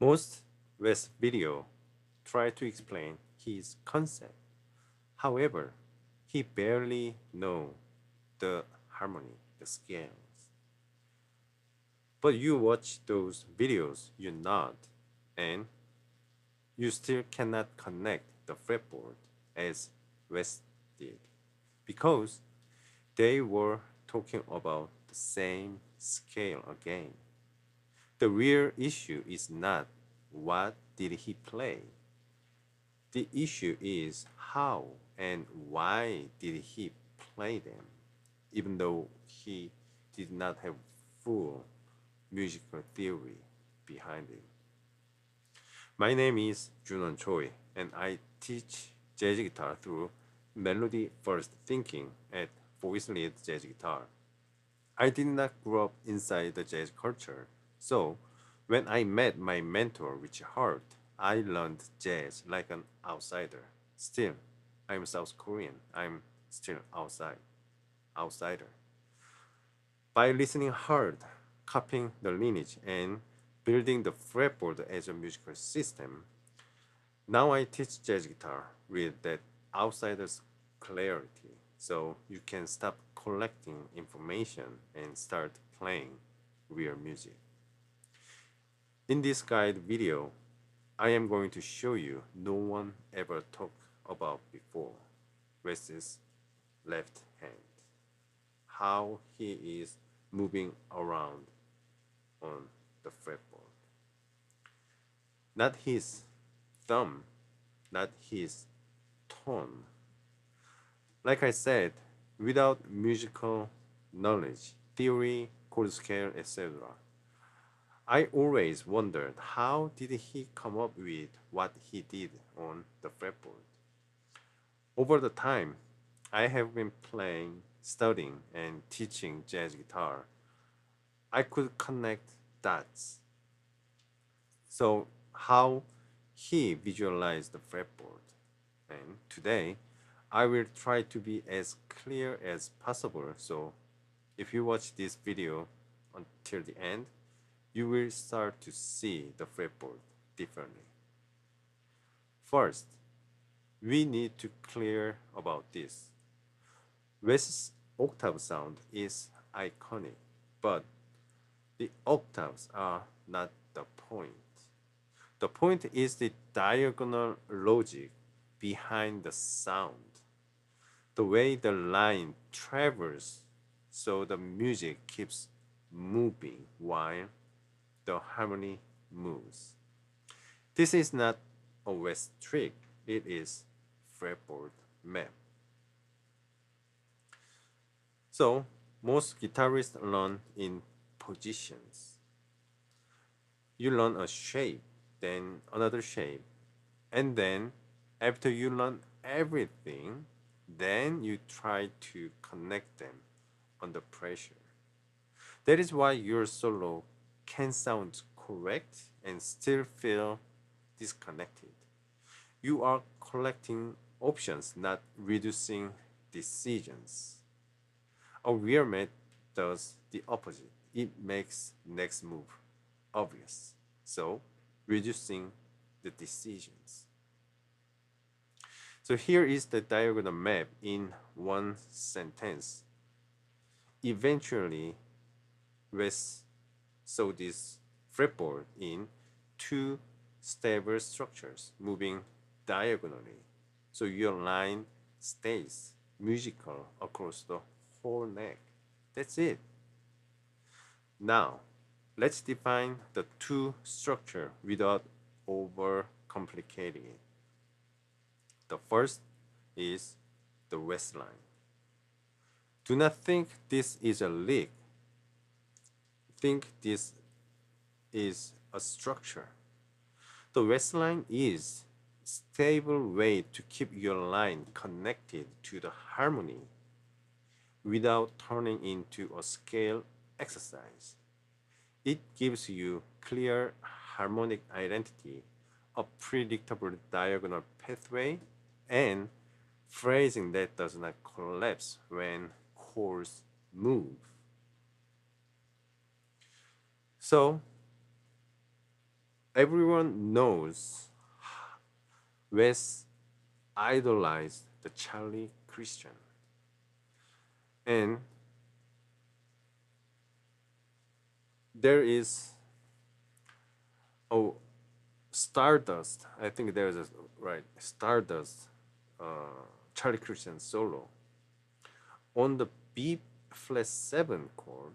Most Wes video try to explain his concept. However, he barely know the harmony, the scales. But you watch those videos, you nod, and you still cannot connect the fretboard as Wes did because they were talking about the same scale again. The real issue is not what did he play. The issue is how and why did he play them, even though he did not have full musical theory behind it. My name is Junon Choi, and I teach jazz guitar through melody first thinking at voice lead jazz guitar. I did not grow up inside the jazz culture, so when I met my mentor Richie Hart, I learned jazz like an outsider. Still, I'm South Korean. I'm still outsider. By listening hard, copying the lineage, and building the fretboard as a musical system, now I teach jazz guitar with that outsider's clarity, so you can stop collecting information and start playing real music. In this guide video, I am going to show you no one ever talked about before, Wes's left hand, how he is moving around on the fretboard. Not his thumb, not his tone. Like I said, without musical knowledge, theory, chord scale, etc., I always wondered how did he come up with what he did on the fretboard. Over the time, I have been playing, studying, and teaching jazz guitar. I could connect dots. So how he visualized the fretboard. And today, I will try to be as clear as possible. So if you watch this video until the end, you will start to see the fretboard differently. First, we need to clear about this. Wes's octave sound is iconic, but the octaves are not the point. The point is the diagonal logic behind the sound, the way the line travels so the music keeps moving while the harmony moves. This is not a Wes trick, it is fretboard map. So most guitarists learn in positions. You learn a shape, then another shape, and then after you learn everything, then you try to connect them under pressure. That is why your solo can sound correct and still feel disconnected. You are collecting options, not reducing decisions. A real mate does the opposite. It makes next move obvious. So reducing the decisions. So here is the diagonal map in one sentence. Eventually, Wes saw this fretboard in two stable structures moving diagonally. So your line stays musical across the whole neck. That's it. Now, let's define the two structure without over complicating it. The first is the Waistline. Do not think this is a lick. Think this is a structure. The Waistline is stable way to keep your line connected to the harmony without turning into a scale exercise. It gives you clear harmonic identity, a predictable diagonal pathway, and phrasing that does not collapse when chords move. So, everyone knows Wes idolized the Charlie Christian. And there is Stardust. I think there's a right Stardust Charlie Christian solo on the B flat 7 chord.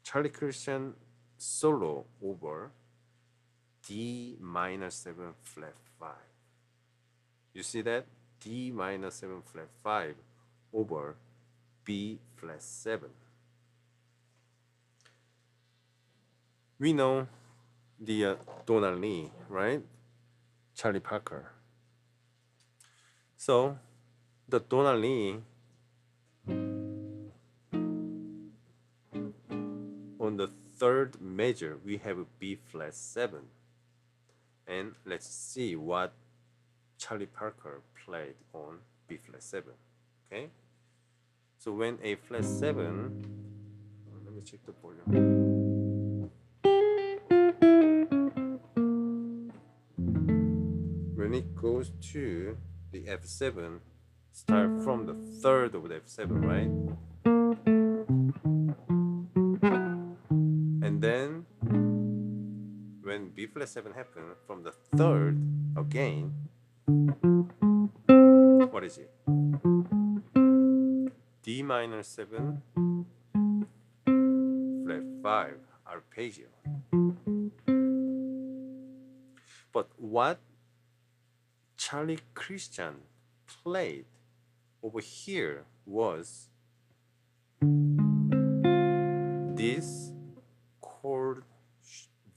Charlie Christian solo over D minor 7 flat 5. You see that? D minor 7 flat 5 over B flat 7. We know the Donald Lee, right? Charlie Parker. So the Donald Lee on the third measure, we have B flat 7. And let's see what Charlie Parker played on B flat 7. Okay? So when A flat 7, let me check the volume. When it goes to the F7, start from the third of the F7, right? And then when B flat 7 happens from the third again, what is it? D minor 7 flat 5 arpeggio. But what Charlie Christian played over here was this chord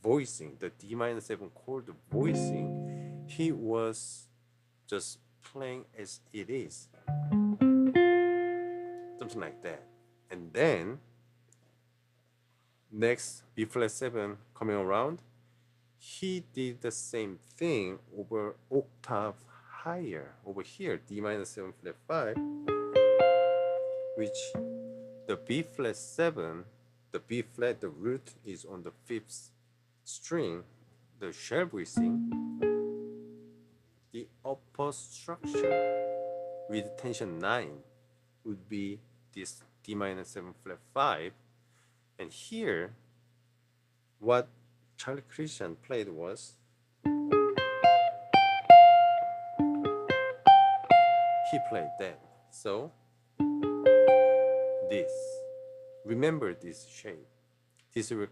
voicing, the D minor 7 chord voicing. He was just playing as it is, something like that. And then next B flat 7 coming around, he did the same thing over octave higher over here, D minor 7 flat 5, which the B flat 7, the B flat, the root is on the 5th string, the shell voicing. The upper structure with tension 9 would be this D minor 7 flat 5. And here, what Charlie Christian played was he played that. So this, remember this shape. This will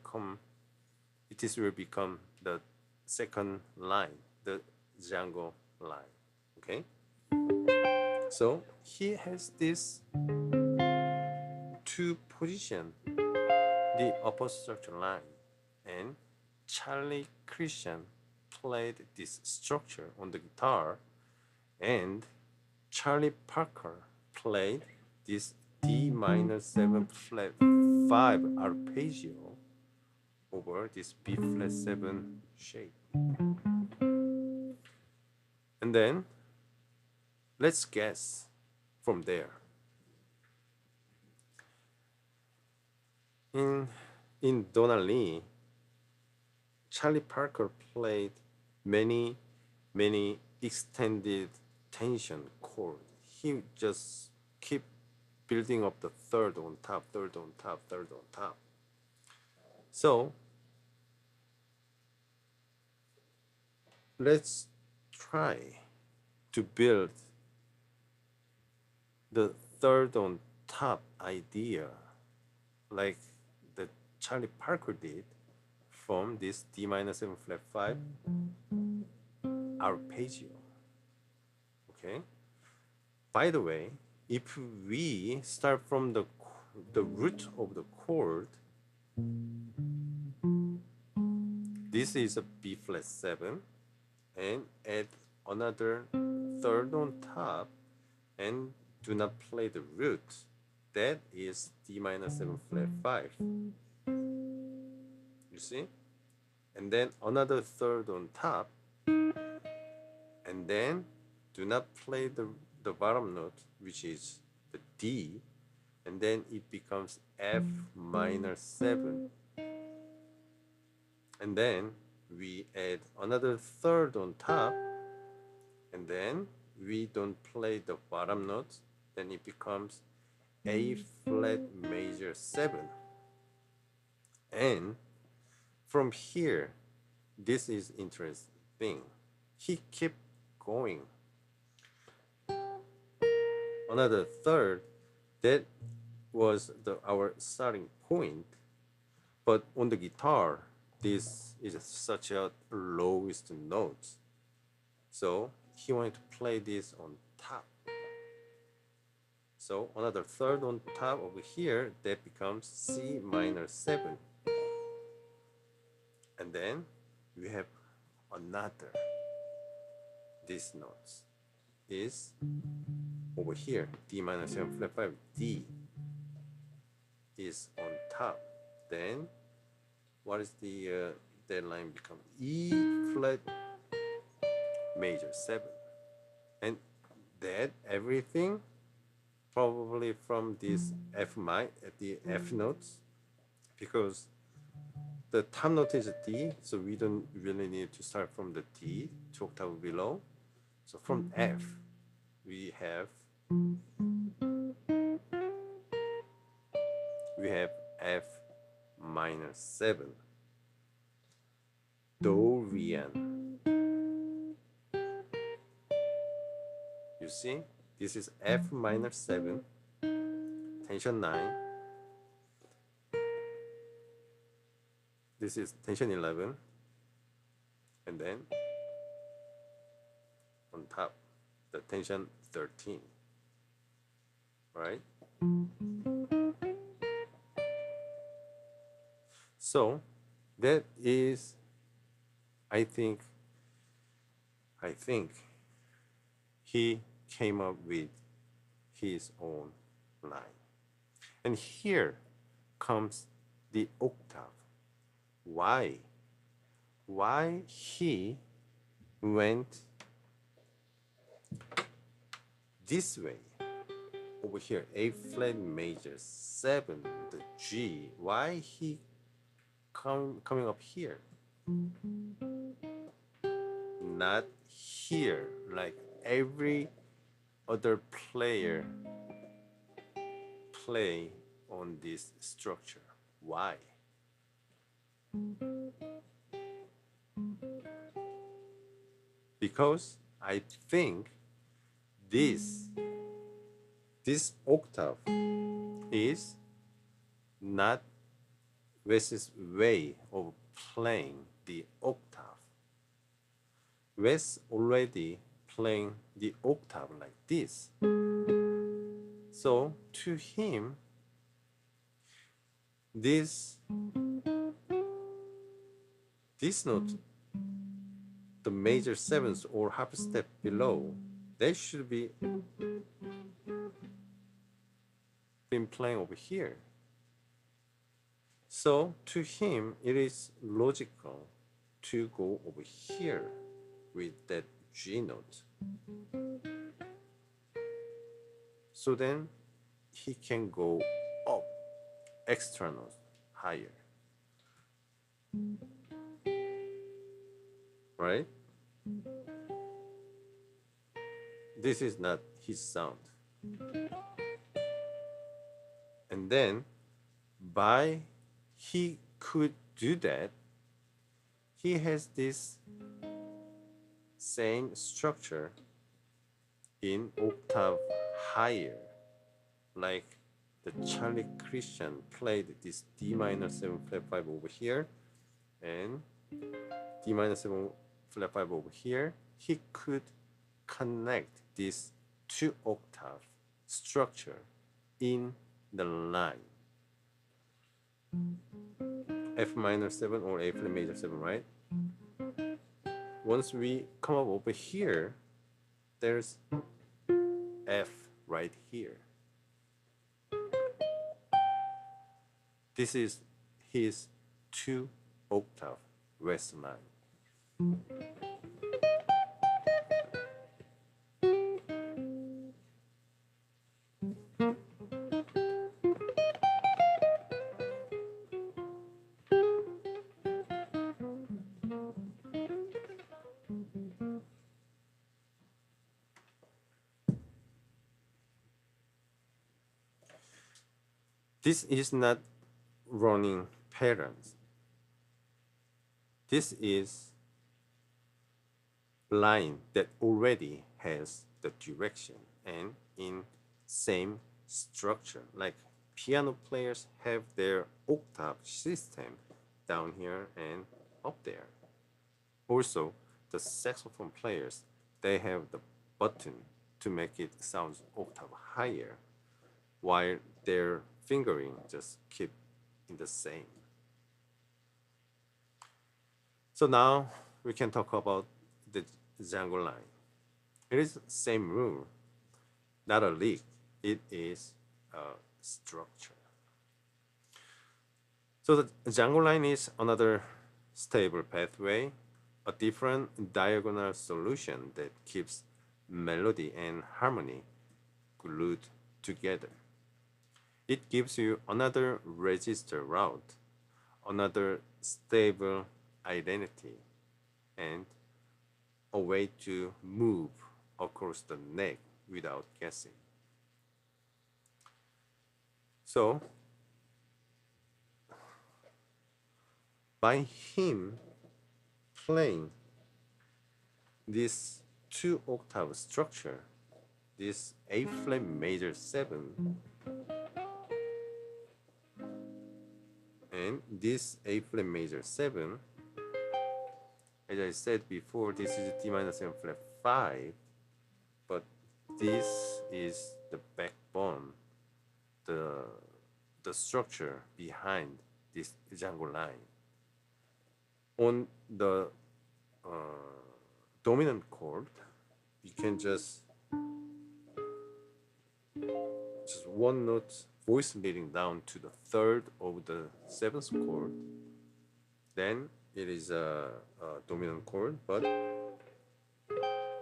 become the second line, the Django line. Okay. So he has this two position, the upper structure line, and Charlie Christian played this structure on the guitar, and Charlie Parker played this D minor 7 flat 5 arpeggio over this B flat 7 shape. And then let's guess from there. In Donald Lee, Charlie Parker played many extended tension chords. He just keep building up the third on top, third on top, third on top. So let's try to build the third on top idea like the Charlie Parker did from this D minor 7 flat 5 arpeggio. Okay. By the way, if we start from the root of the chord, this is a B flat 7, and add another third on top, and do not play the root. That is D minor 7 flat 5. You see? And then another third on top, and then do not play the bottom note, which is the D, and then it becomes F minor 7. And then we add another third on top, and then we don't play the bottom notes, then it becomes A flat major 7. And from here, this is interesting. He kept going. Another third, that was our starting point. But on the guitar, this is such a lowest note. So he wanted to play this on top. So another third on top over here, that becomes C minor 7. And then we have another. This notes is over here, D minor 7 flat 5, D is on top. Then what is the that line become? E flat major 7. And that everything probably from this the F notes, because the top note is D, so we don't really need to start from the D 2 octave below. So from F we have F minor 7, Dorian. You see, this is F minor 7, tension 9. This is tension 11, and then on top the tension 13, right? So that is, I think he came up with his own line. And here comes the octave. Why he went this way over here, A flat major 7, the G, why he coming up here, not here like every other player play on this structure? Why? Because I think this octave is not Wes's way of playing the octave. Wes already playing the octave like this. So to him, this note, the major 7th or half step below, they should be been playing over here. So to him, it is logical to go over here with that G note. So then he can go up extra note higher. Right? This is not his sound. And then by he could do that, he has this same structure in octave higher, like the Charlie Christian played this D minor 7 flat 5 over here and D minor 7 flat 5 over here. He could connect this 2 octave structure in the line. F minor 7 or A flat major 7, right? Once we come up over here, there's F right here. This is his 2 octave Wes Line. This is not running patterns. This is line that already has the direction and in same structure. Like piano players have their octave system down here and up there. Also, the saxophone players, they have the button to make it sound octave higher, while their fingering just keep in the same. So now we can talk about the Django line. It is the same rule, not a lick. It is a structure. So the Django line is another stable pathway, a different diagonal solution that keeps melody and harmony glued together. It gives you another register route, another stable identity, and a way to move across the neck without guessing. So, by him playing this two octave structure, this A flat major 7 and this A flat major 7, as I said before, this is D minor 7 flat 5, but this is the backbone, the structure behind this Django line. On the dominant chord, you can just one note voice leading down to the third of the seventh chord. Then it is a dominant chord, but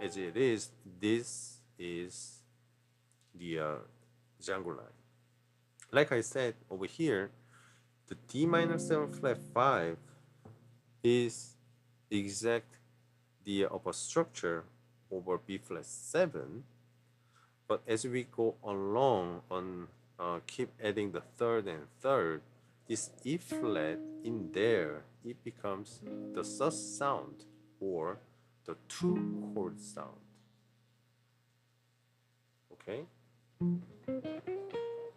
as it is, this is the Django line. Like I said over here, the D minor 7 flat 5 is exact the upper structure over B flat 7, but as we go along on keep adding the third and third, this E flat in there, it becomes the sus sound or the two chord sound. Okay,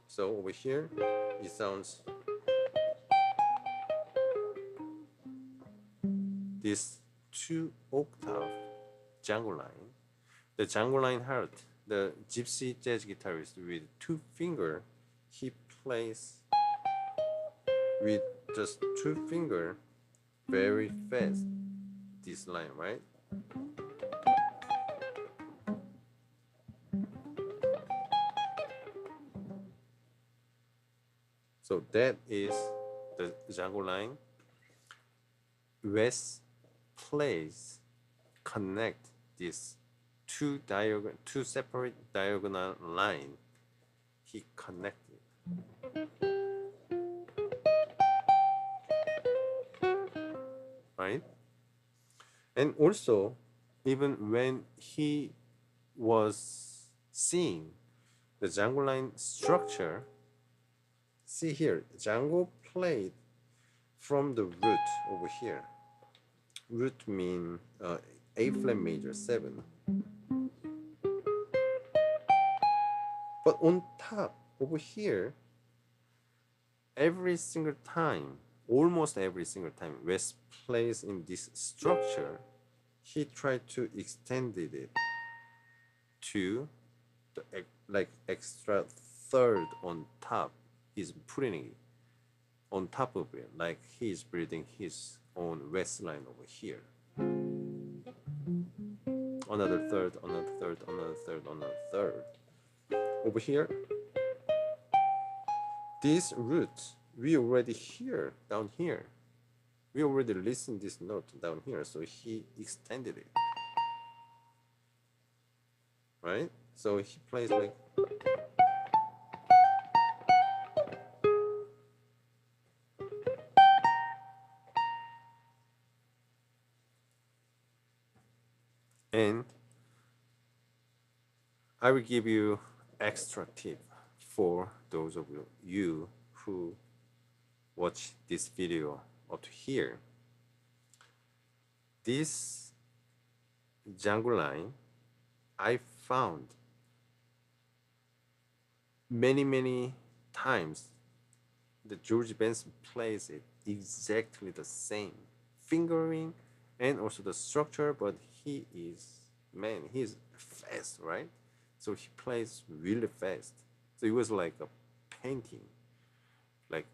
so over here it sounds this two octave Django line. The Django line Hart, the gypsy jazz guitarist with two finger, he plays with just two finger very fast this line, right? So that is the Django line. Wes plays connect this two separate diagonal line. He connected. Right? And also, even when he was seeing the Django line structure, see here, Django played from the root over here. Root mean A flat major 7. But on top over here, every single time, almost every single time Wes plays in this structure, he tried to extend it to the like extra third on top. He's putting it on top of it, like he's building his own Waistline over here. Another third, another third, another third, another third. Over here, this root we already hear down here. We already listened this note down here, so he extended it. Right? So he plays like and I will give you extra tip for those of you who watch this video up to here, this Django Line, I found many times that George Benson plays it exactly the same fingering and also the structure, but he's fast, right? So he plays really fast. So it was like a painting, like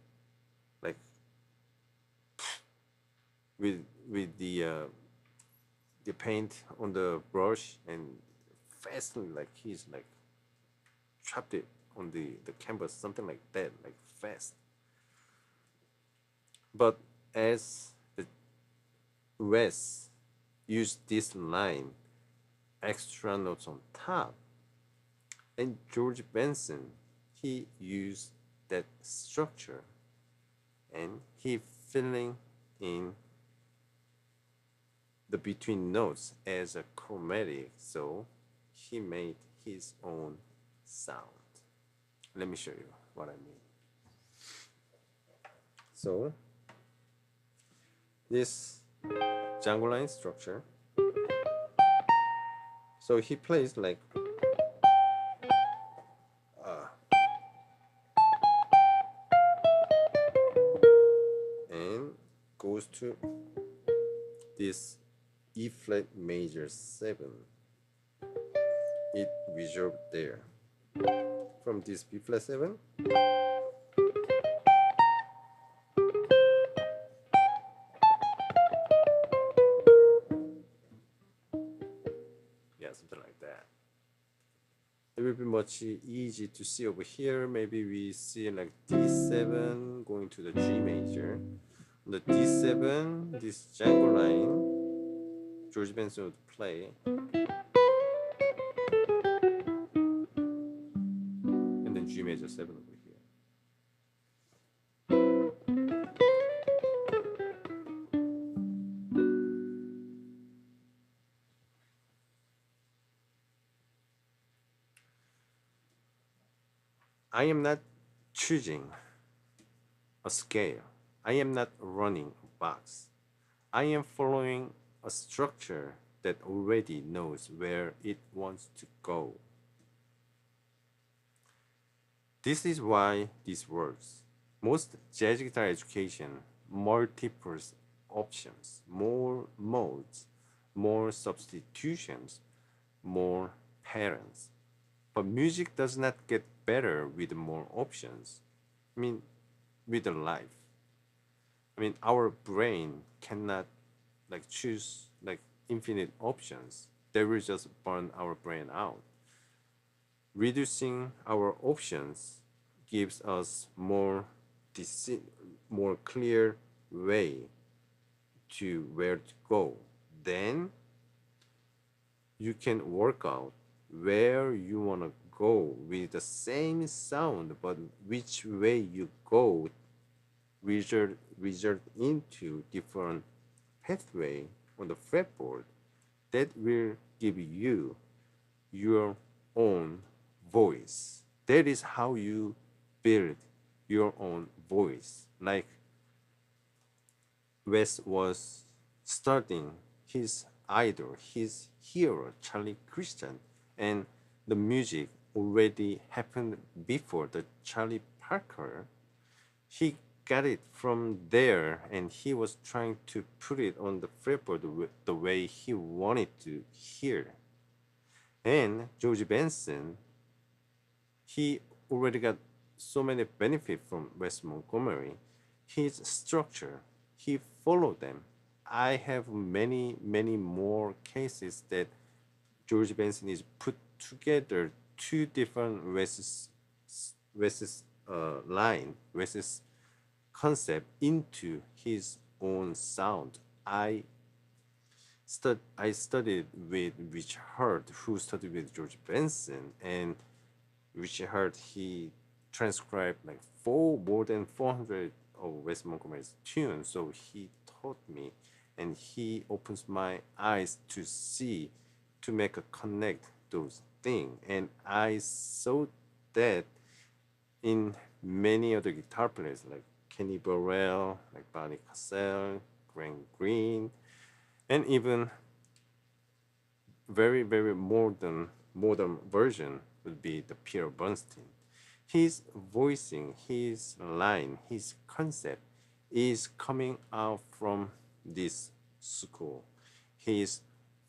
like with the paint on the brush and fastly, like he's like trapped it on the canvas, something like that, like fast. But as the Wes used this line, extra notes on top, and George Benson, he used that structure and he filling in the between notes as a chromatic, so he made his own sound. Let me show you what I mean. So this Django line structure, so he plays like and goes to this E flat major 7. It reserved there. From this B flat 7, yeah, something like that. It will be much easy to see over here. Maybe we see like D7 going to the G major. On the D7, this Django line, George Benson would play. And then G major 7 over here. I am not choosing a scale. I am not running a box. I am following a structure that already knows where it wants to go. This is why this works. Most jazz guitar education, multiple options, more modes, more substitutions, more patterns. But music does not get better with more options. I mean, with the life. I mean, our brain cannot like choose like infinite options. They will just burn our brain out. Reducing our options gives us more clear way to where to go. Then you can work out where you want to go with the same sound, but which way you go result into different pathway on the fretboard that will give you your own voice. That is how you build your own voice. Like Wes was starting his idol, his hero, Charlie Christian, and the music already happened before the Charlie Parker. He got it from there and he was trying to put it on the fretboard the way he wanted to hear. And George Benson, he already got so many benefits from Wes Montgomery. His structure, he followed them. I have many more cases that George Benson is put together two different Wes's line, Wes's concept into his own sound. I studied with Richie Hart, who studied with George Benson, and Richie Hart, he transcribed like more than 400 of Wes Montgomery's tunes. So he taught me, and he opens my eyes to see, to make a connect those things. And I saw that in many other guitar players like Kenny Burrell, like Barney Cassell, Grant Green, and even very modern version would be the Peter Bernstein. His voicing, his line, his concept is coming out from this school. His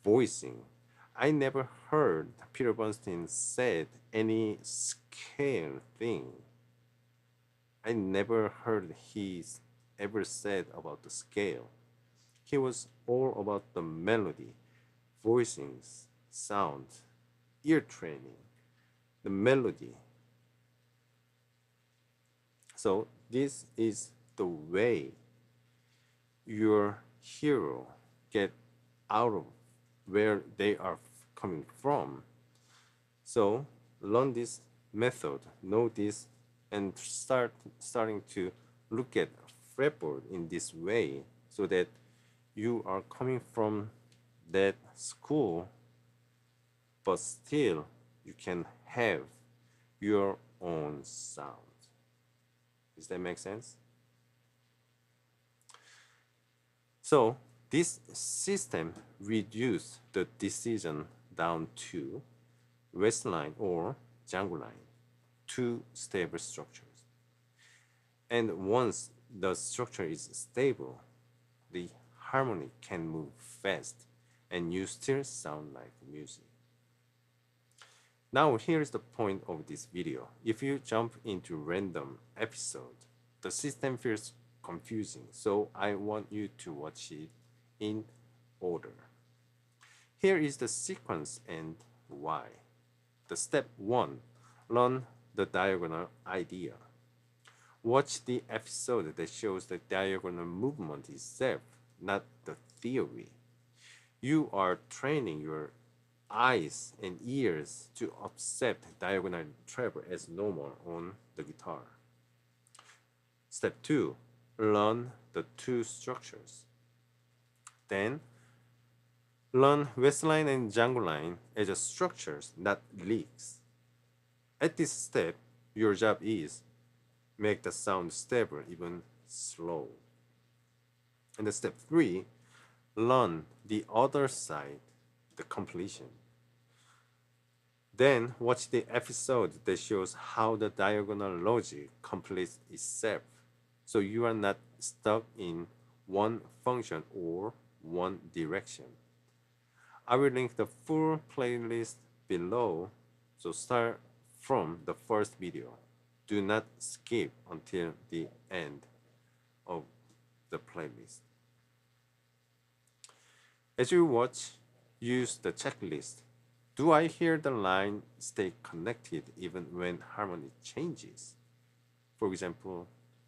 voicing. I never heard Peter Bernstein said any scale thing. I never heard he's ever said about the scale. He was all about the melody, voicings, sound, ear training, the melody. So this is the way your hero get out of where they are coming from. So learn this method, know this, and starting to look at fretboard in this way so that you are coming from that school, but still you can have your own sound. Does that make sense? So this system reduces the decision down to Wes Line or Django Line, two stable structures. And once the structure is stable, the harmony can move fast and you still sound like music. Now here is the point of this video. If you jump into random episode, the system feels confusing, so I want you to watch it in order. Here is the sequence and why. The step 1, learn the diagonal idea. Watch the episode that shows the diagonal movement itself, not the theory. You are training your eyes and ears to accept diagonal treble as normal on the guitar. Step 2, learn the two structures. Then, learn Waistline and Django Line as structures, not licks. At this step, your job is make the sound stable, even slow. And the step 3, learn the other side, the completion. Then watch the episode that shows how the diagonal logic completes itself, so you are not stuck in one function or one direction. I will link the full playlist below, so start from the first video. Do not skip until the end of the playlist. As you watch, use the checklist. Do I hear the line stay connected even when harmony changes? For example,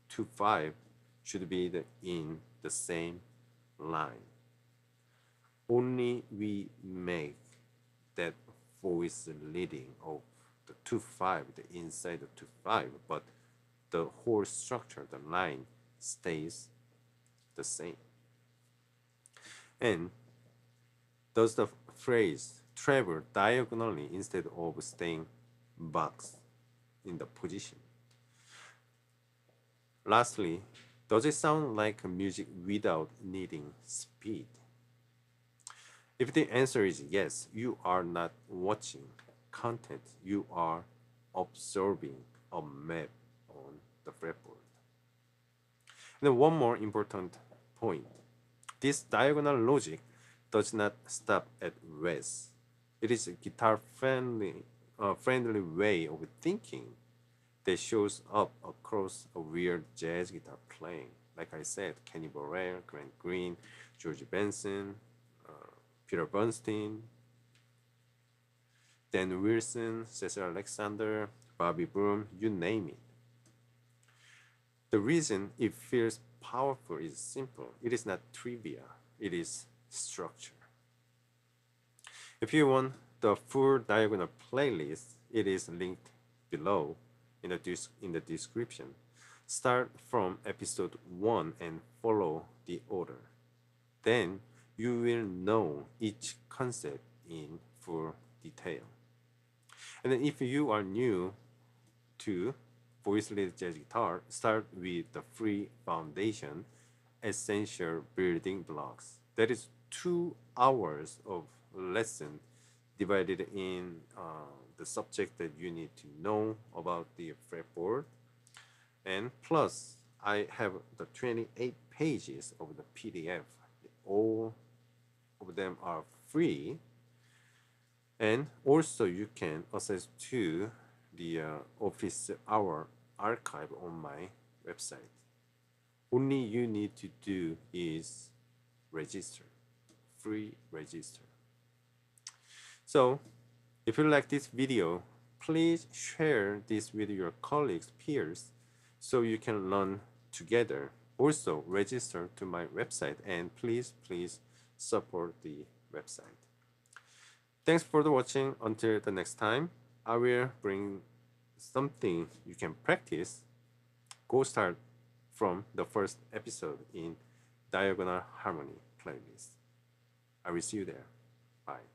2-5 should be in the same line. Only we make that voice leading of the 2-5, the inside of 2-5, but the whole structure, the line, stays the same. And does the phrase travel diagonally instead of staying boxed in the position? Lastly, does it sound like music without needing speed? If the answer is yes, you are not watching content, you are observing a map on the fretboard. And then one more important point. This diagonal logic does not stop at Wes. It is a guitar-friendly way of thinking that shows up across a weird jazz guitar playing. Like I said, Kenny Burrell, Grant Green, George Benson, Peter Bernstein, Dan Wilson, Cesar Alexander, Bobby Broom, you name it. The reason it feels powerful is simple. It is not trivia. It is structure. If you want the full diagonal playlist, it is linked below in the description. Start from episode 1 and follow the order. Then you will know each concept in full detail. And then if you are new to voiceless jazz guitar, start with the free foundation, essential building blocks. That is 2 hours of lesson divided in the subject that you need to know about the fretboard. And plus, I have the 28 pages of the PDF. All of them are free. And also you can access to the office hour archive on my website. Only you need to do is register, free register. So if you like this video, please share this with your colleagues, peers, so you can learn together. Also register to my website and please support the website. Thanks for the watching. Until the next time, I will bring something you can practice. Go start from the first episode in Diagonal Harmony playlist. I will see you there. Bye.